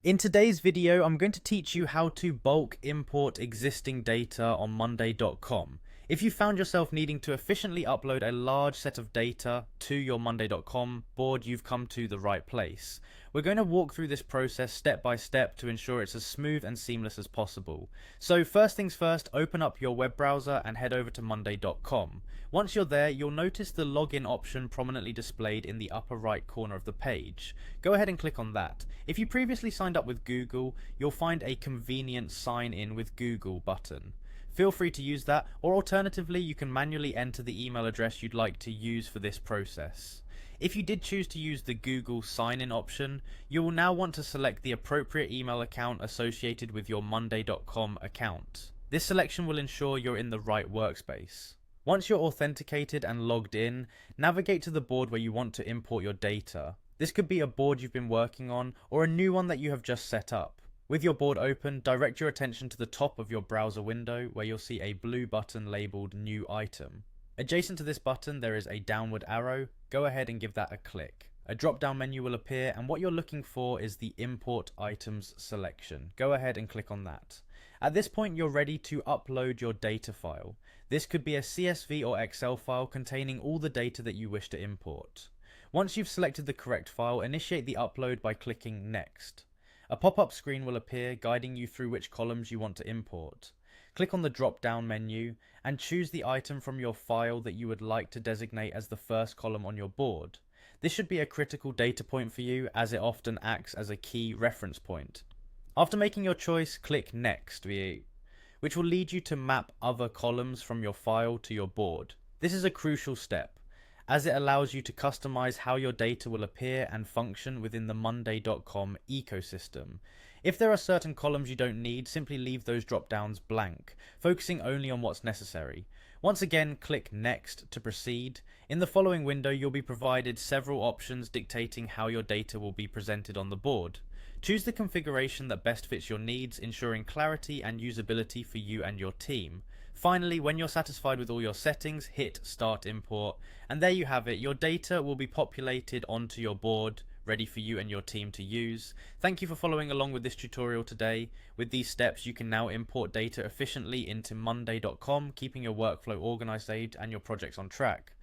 In today's video, I'm going to teach you how to bulk import existing data on Monday.com. If you found yourself needing to efficiently upload a large set of data to your Monday.com board, you've come to the right place. We're going to walk through this process step by step to ensure it's as smooth and seamless as possible. So first things first, open up your web browser and head over to Monday.com. Once you're there, you'll notice the login option prominently displayed in the upper right corner of the page. Go ahead and click on that. If you previously signed up with Google, you'll find a convenient sign in with Google button. Feel free to use that, or alternatively you can manually enter the email address you'd like to use for this process. If you did choose to use the Google sign-in option, you will now want to select the appropriate email account associated with your Monday.com account. This selection will ensure you're in the right workspace. Once you're authenticated and logged in, navigate to the board where you want to import your data. This could be a board you've been working on or a new one that you have just set up. With your board open, direct your attention to the top of your browser window where you'll see a blue button labeled New Item. Adjacent to this button there is a downward arrow. Go ahead and give that a click. A drop down menu will appear and what you're looking for is the Import Items selection. Go ahead and click on that. At this point you're ready to upload your data file. This could be a CSV or Excel file containing all the data that you wish to import. Once you've selected the correct file, initiate the upload by clicking Next. A pop-up screen will appear guiding you through which columns you want to import. Click on the drop-down menu and choose the item from your file that you would like to designate as the first column on your board. This should be a critical data point for you as it often acts as a key reference point. After making your choice, click Next, which will lead you to map other columns from your file to your board. This is a crucial step, as it allows you to customize how your data will appear and function within the Monday.com ecosystem. If there are certain columns you don't need, simply leave those drop-downs blank, focusing only on what's necessary. Once again, click Next to proceed. In the following window, you'll be provided several options dictating how your data will be presented on the board. Choose the configuration that best fits your needs, ensuring clarity and usability for you and your team. Finally, when you're satisfied with all your settings, hit Start Import, and there you have it. Your data will be populated onto your board, ready for you and your team to use. Thank you for following along with this tutorial today. With these steps, you can now import data efficiently into Monday.com, keeping your workflow organized and your projects on track.